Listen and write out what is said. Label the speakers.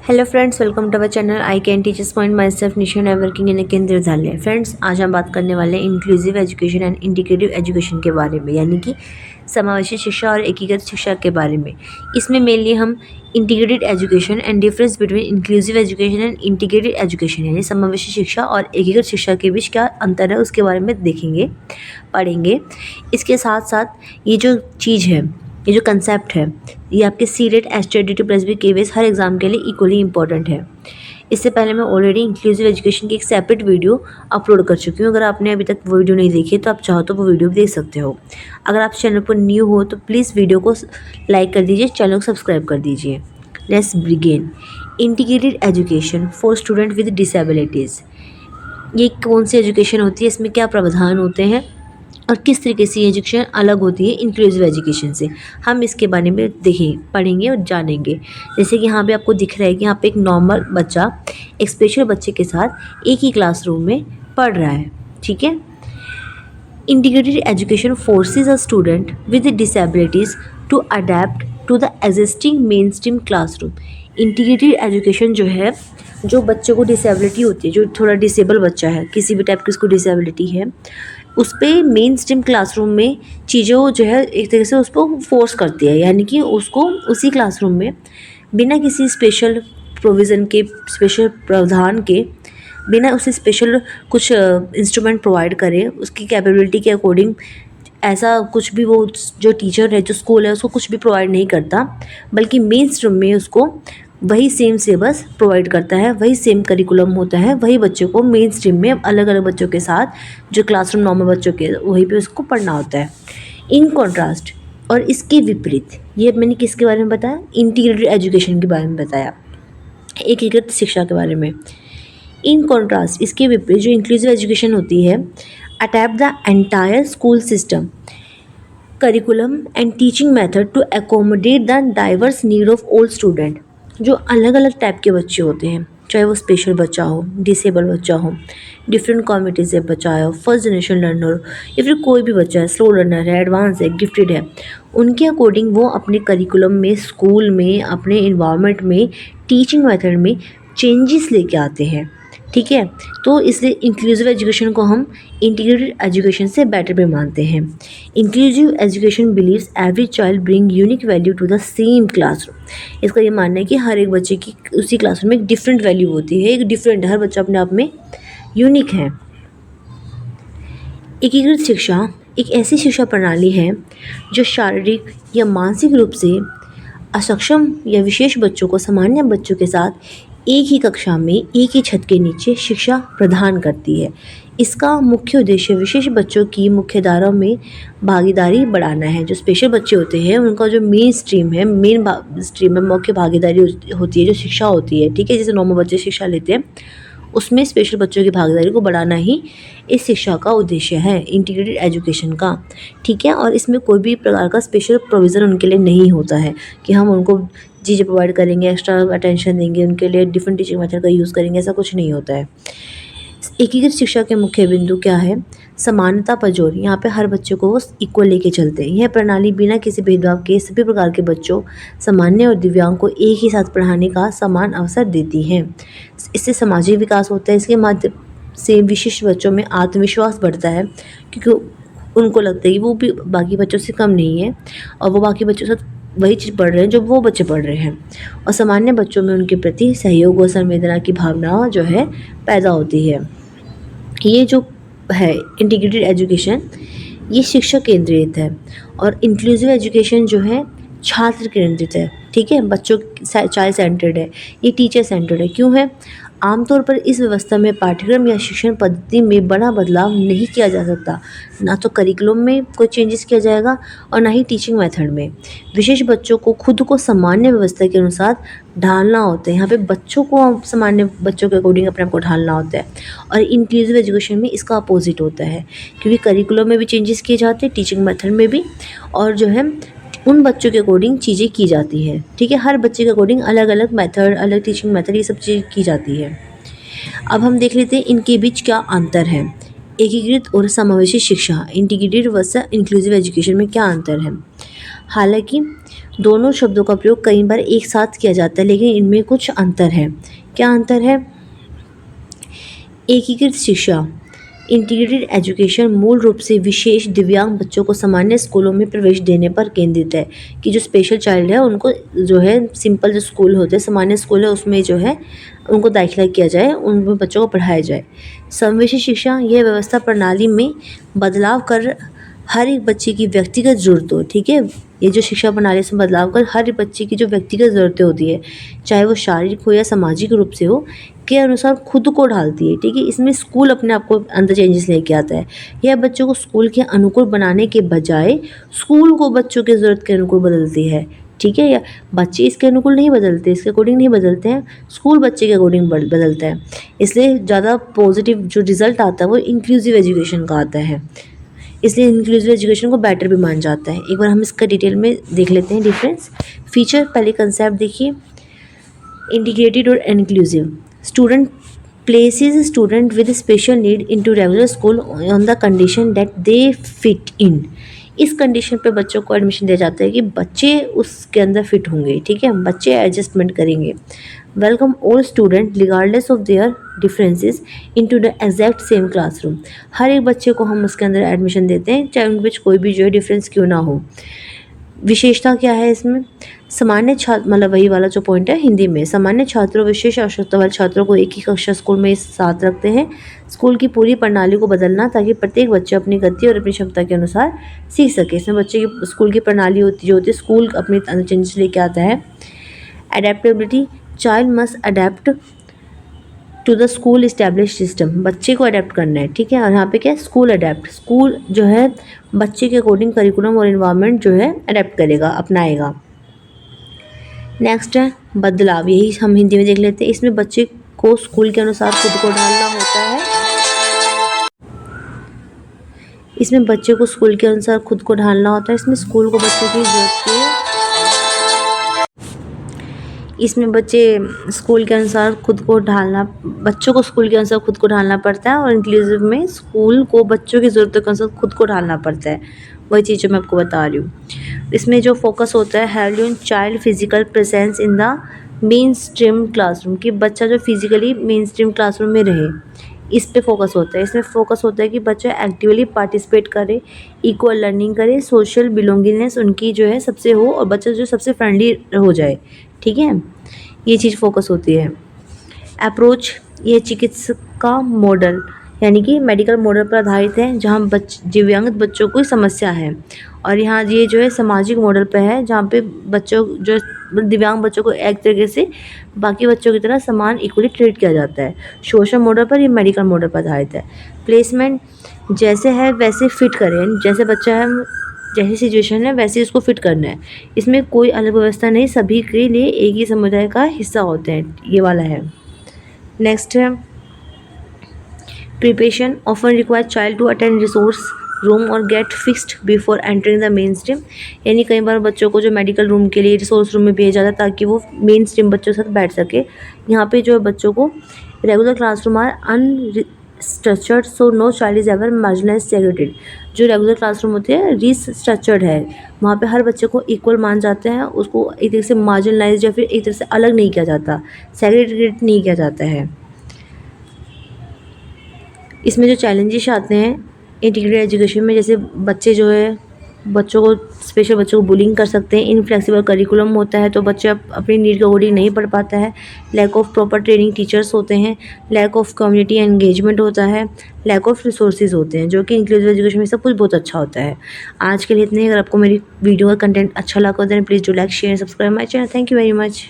Speaker 1: Hello friends, welcome to our channel I can teachers point myself Nisha I working in Kendriya Vidyalaya. Friends, आज हम बात करने वाले हैं inclusive education and integrative education के बारे में, यानी कि समावेशी शिक्षा और एकीकृत शिक्षा के बारे में। इसमें मेनली हम integrated education and difference between inclusive education and integrated education, यानी समावेशी शिक्षा और एकीकृत शिक्षा के बीच क्या अंतर है उसके बारे में देखेंगे, पढ़ेंगे। इसके साथ साथ ये जो चीज़ है, ये जो कंसेप्ट है, ये आपके CTET STET plus B KVS हर एग्ज़ाम के लिए इक्वली इंपॉर्टेंट है। इससे पहले मैं ऑलरेडी इंक्लूसिव एजुकेशन की एक सेपरेट वीडियो अपलोड कर चुकी हूँ। अगर आपने अभी तक वो वीडियो नहीं देखी तो आप चाहो तो वो वीडियो भी देख सकते हो। अगर आप चैनल पर न्यू हो तो प्लीज़ वीडियो को लाइक कर दीजिए, चैनल को सब्सक्राइब कर दीजिए। Let's begin. Integrated education for student with disabilities, ये कौन सी एजुकेशन होती है, इसमें क्या प्रावधान होते हैं और किस तरीके से एजुकेशन अलग होती है इंक्लूसिव एजुकेशन से, हम इसके बारे में पढ़ेंगे और जानेंगे। जैसे कि यहाँ पे आपको दिख रहा है कि यहाँ पे एक नॉर्मल बच्चा एक स्पेशल बच्चे के साथ एक ही क्लासरूम में पढ़ रहा है, ठीक है। Integrated education forces a student with disabilities to adapt to the existing mainstream classroom. Integrated education जो है, जो बच्चों को डिसेबिलिटी होती है, जो थोड़ा डिसेबल बच्चा है, किसी भी टाइप की उसको डिसेबिलिटी है, उस पर मेन स्ट्रीम क्लासरूम में चीज़ों जो है एक तरीके से उसको फोर्स करती है, यानी कि उसको उसी क्लासरूम में बिना किसी स्पेशल प्रोविज़न के, स्पेशल प्रावधान के, बिना उसे स्पेशल कुछ इंस्ट्रूमेंट प्रोवाइड करे, उसकी कैपेबिलिटी के अकॉर्डिंग ऐसा कुछ भी वो जो टीचर है, जो स्कूल है, उसको कुछ भी प्रोवाइड नहीं करता, बल्कि मेन स्ट्रीम में उसको वही सेम सिलेबस प्रोवाइड करता है, वही सेम करिकुलम होता है, वही बच्चों को मेन स्ट्रीम में अलग अलग बच्चों के साथ, जो क्लासरूम नॉर्मल बच्चों के, वहीं पे उसको पढ़ना होता है। इन कॉन्ट्रास्ट, और इसके विपरीत, ये मैंने किसके बारे में बताया, इंटीग्रेटेड एजुकेशन के बारे में बताया, एकीकृत शिक्षा के बारे में। इन कॉन्ट्रास्ट, इसके विपरीत जो इंक्लूसिव एजुकेशन होती है, adapt the entire school system curriculum and teaching method to accommodate the diverse need of all student. जो अलग अलग टाइप के बच्चे होते हैं, चाहे वो स्पेशल बच्चा हो, डिसेबल बच्चा हो, डिफरेंट कम्युनिटी से बच्चा हो, फर्स्ट जनरेशन लर्नर हो, या फिर कोई भी बच्चा है, स्लो लर्नर है, एडवांस है, गिफ्टेड है, उनके अकॉर्डिंग वो अपने करिकुलम में, स्कूल में, अपने इन्वायरमेंट में, टीचिंग मेथड में चेंजेस लेके आते हैं, ठीक है। तो इसलिए इंक्लूसिव एजुकेशन को हम इंटीग्रेटेड एजुकेशन से बेटर भी मानते हैं। Inclusive education believes every child bring unique value to the same classroom. इसका ये मानना है कि हर एक बच्चे की उसी क्लासरूम में एक डिफरेंट वैल्यू होती है, एक डिफरेंट, हर बच्चा अपने आप में यूनिक है। एकीकृत शिक्षा एक ऐसी शिक्षा प्रणाली है जो शारीरिक या मानसिक रूप से अक्षम या विशेष बच्चों को सामान्य बच्चों के साथ एक ही कक्षा में, एक ही छत के नीचे शिक्षा प्रदान करती है। इसका मुख्य उद्देश्य विशेष बच्चों की मुख्यधारा में भागीदारी बढ़ाना है। जो स्पेशल बच्चे होते हैं उनका जो मेन स्ट्रीम है, स्ट्रीम में मुख्य भागीदारी होती है, जो शिक्षा होती है, ठीक है। जैसे नॉर्मल बच्चे शिक्षा लेते हैं, उसमें स्पेशल बच्चों की भागीदारी को बढ़ाना ही इस शिक्षा का उद्देश्य है, इंटीग्रेटेड एजुकेशन का, ठीक है। और इसमें कोई भी प्रकार का स्पेशल प्रोविज़न उनके लिए नहीं होता है कि हम उनको चीज़ें प्रोवाइड करेंगे, एक्स्ट्रा अटेंशन देंगे, उनके लिए डिफरेंट टीचिंग मेथड का यूज़ करेंगे, ऐसा कुछ नहीं होता है। एकीकृत शिक्षा के मुख्य बिंदु क्या है, समानता पर जोर, यहाँ पे हर बच्चे को वो इक्वल लेके चलते हैं। यह प्रणाली बिना किसी भेदभाव के सभी प्रकार के बच्चों, सामान्य और दिव्यांग को एक ही साथ पढ़ाने का समान अवसर देती है। इससे सामाजिक विकास होता है, इसके माध्यम से विशिष्ट बच्चों में आत्मविश्वास बढ़ता है, क्योंकि उनको लगता है कि वो भी बाकी बच्चों से कम नहीं है और वो बाकी बच्चों के साथ वही चीज़ पढ़ रहे हैं जो वो बच्चे पढ़ रहे हैं, और सामान्य बच्चों में उनके प्रति सहयोग और संवेदना की भावना जो है पैदा होती है। ये जो है इंटीग्रेटेड एजुकेशन, ये शिक्षक केंद्रित है, और इंक्लूसिव एजुकेशन जो है छात्र केंद्रित है, ठीक है। बच्चों चाइल्ड सेंटर्ड है, ये टीचर सेंटर्ड है। क्यों है? आमतौर पर इस व्यवस्था में पाठ्यक्रम या शिक्षण पद्धति में बड़ा बदलाव नहीं किया जा सकता, ना तो करिकुलम में कोई चेंजेस किया जाएगा और ना ही टीचिंग मेथड में। विशेष बच्चों को खुद को सामान्य व्यवस्था के अनुसार ढालना होता है, यहाँ पे बच्चों को सामान्य बच्चों के अकॉर्डिंग अपने आप को ढालना होता है। और इंक्लूसिव एजुकेशन में इसका अपोजिट होता है, क्योंकि करिकुलम में भी चेंजेस किए जाते हैं, टीचिंग मेथड में भी, और जो है उन बच्चों के अकॉर्डिंग चीज़ें की जाती हैं, ठीक है। हर बच्चे के अकॉर्डिंग अलग अलग मेथड, अलग टीचिंग मेथड, ये सब चीज़ की जाती है। अब हम देख लेते हैं इनके बीच क्या अंतर है। एकीकृत और समावेशी शिक्षा, इंटीग्रेटेड वर्सेस इंक्लूसिव एजुकेशन में क्या अंतर है। हालांकि दोनों शब्दों का प्रयोग कई बार एक साथ किया जाता है, लेकिन इनमें कुछ अंतर है। क्या अंतर है? एकीकृत शिक्षा इंटीग्रेटेड एजुकेशन मूल रूप से विशेष दिव्यांग बच्चों को सामान्य स्कूलों में प्रवेश देने पर केंद्रित है, कि जो स्पेशल चाइल्ड है उनको जो है सिंपल जो स्कूल होते हैं, सामान्य स्कूल है, उसमें जो है उनको दाखिला किया जाए, उन बच्चों को पढ़ाया जाए। समावेशी शिक्षा यह व्यवस्था प्रणाली में बदलाव कर हर एक बच्चे की व्यक्तिगत ज़रूरतों, ठीक है, ये जो शिक्षा प्रणाली से बदलाव कर हर बच्चे की जो व्यक्तिगत ज़रूरतें होती है, चाहे वो शारीरिक हो या सामाजिक रूप से हो, के अनुसार खुद को ढालती है, ठीक है। इसमें स्कूल अपने आप को अंदर चेंजेस लेके आता है। यह बच्चों को स्कूल के अनुकूल बनाने के बजाय स्कूल को बच्चों की ज़रूरत के अनुकूल बदलती है, ठीक है। या बच्चे इसके अनुकूल नहीं बदलते, इसके अकॉर्डिंग नहीं बदलते हैं, स्कूल बच्चे के अकॉर्डिंग बदलता है। इसलिए ज़्यादा पॉजिटिव जो रिजल्ट आता है वो इंक्लूसिव एजुकेशन का आता है, इसलिए इंक्लूसिव एजुकेशन को बेटर भी मान जाता है। एक बार हम इसका डिटेल में देख लेते हैं डिफरेंस। फीचर, पहले कंसेप्ट देखिए, इंटीग्रेटेड और inclusive. Student places student with special need into regular school on the condition that they fit in। इस कंडीशन पे बच्चों को एडमिशन दिया जाता है कि बच्चे उसके अंदर फिट होंगे, ठीक है, बच्चे एडजस्टमेंट करेंगे। Welcome all student regardless of their differences into the exact same classroom. हर एक बच्चे को हम उसके अंदर एडमिशन देते हैं, चाहे उनके बीच कोई भी जो है डिफरेंस क्यों ना हो। विशेषता क्या है इसमें? सामान्य छात्र, मतलब वही वाला जो पॉइंट है हिंदी में, सामान्य छात्रों विशेष आवश्यकता वाले छात्रों को एक ही कक्षा स्कूल में साथ रखते हैं। स्कूल की पूरी प्रणाली को बदलना ताकि प्रत्येक बच्चा अपनी गति और अपनी क्षमता के अनुसार सीख सके। इसमें बच्चे की स्कूल की प्रणाली जो होती है, स्कूल अपने अंदर चेंजेस लेके आता है। Adaptability, child must adapt to the school establish system. बच्चे को अडेप्ट करना है, ठीक है। और यहाँ पे क्या है? स्कूल अडेप्ट, स्कूल जो है बच्चे के अकॉर्डिंग करिकुलम और इन्वायरमेंट जो है अडेप्ट करेगा, अपनाएगा। नेक्स्ट है बदलाव, यही हम हिंदी में देख लेते हैं। इसमें बच्चे को स्कूल के अनुसार खुद को ढालना होता है। इसमें बच्चे को स्कूल के अनुसार खुद को ढालना होता है। इसमें स्कूल को बच्चों की जरूरत के इसमें बच्चे स्कूल के अनुसार खुद को ढालना, बच्चों को स्कूल के अनुसार खुद को ढालना पड़ता है। और इंक्लूसिव में स्कूल को बच्चों की ज़रूरतों के अनुसार खुद को ढालना पड़ता है। वही चीज़ जो मैं आपको बता रही हूँ। इसमें जो फोकस होता है, have on child physical presence in the main stream classroom, कि बच्चा जो फिजिकली मेन स्ट्रीम क्लासरूम में रहे, इस पे फोकस होता है। इसमें फोकस होता है कि बच्चा एक्टिवली पार्टिसिपेट करे, इक्वल लर्निंग करे, सोशल बिलोंगिंगनेस उनकी जो है सबसे हो, और बच्चा जो सबसे फ्रेंडली हो जाए, ठीक है, ये चीज़ फोकस होती है। अप्रोच, ये चिकित्सा मॉडल यानी कि मेडिकल मॉडल पर आधारित है, जहाँ दिव्यांग बच्चों को समस्या है। और यहाँ ये जो है सामाजिक मॉडल पर है, जहाँ पे बच्चों जो दिव्यांग बच्चों को एक तरीके से बाकी बच्चों की तरह समान इक्वली ट्रीट किया जाता है। सोशल मॉडल पर, ये मेडिकल मॉडल पर आधारित है। प्लेसमेंट, जैसे है वैसे फिट करें, जैसे बच्चा है जैसी सिचुएशन है वैसे उसको फिट करना है। इसमें कोई अलग व्यवस्था नहीं, सभी के लिए एक ही समुदाय का हिस्सा होते हैं, ये वाला है। नेक्स्ट है preparation, often require child to attend resource room और get fixed before entering the main stream. यानी कई बार बच्चों को जो मेडिकल रूम के लिए रिसोर्स रूम में भेजा जाता है ताकि वो मेन स्ट्रीम बच्चों के साथ बैठ सके। यहाँ पे जो है बच्चों को regular classroom are unstructured, so no child is ever marginalised segregated. जो रेगुलर क्लासरूम होते हैं रिस्ट्रक्चर्ड है, वहाँ पे हर बच्चे को इक्वल मान जाते हैं, उसको एक तरह से मार्जिनलाइज या फिर एक तरह से अलग नहीं किया जाता, सेग्रेगेट नहीं किया जाता है। इसमें जो चैलेंजेस आते हैं इंटीग्रेटेड एजुकेशन में, जैसे बच्चे जो है बच्चों को स्पेशल बच्चों को बुलिंग कर सकते हैं, इनफ्लेक्सिबल करिकुलम होता है तो बच्चा अपनी नीड के अकॉर्डिंग नहीं पढ़ पाता है, lack of proper training teachers होते हैं, लैक ऑफ कम्युनिटी एंगेजमेंट होता है, लैक ऑफ रिसोर्सेज होते हैं, जो कि इंक्लूसिव एजुकेशन में सब कुछ बहुत अच्छा होता है। आज के लिए इतने ही। अगर आपको मेरी वीडियो का कंटेंट अच्छा लगा तो please do like share subscribe my channel. Thank you very much.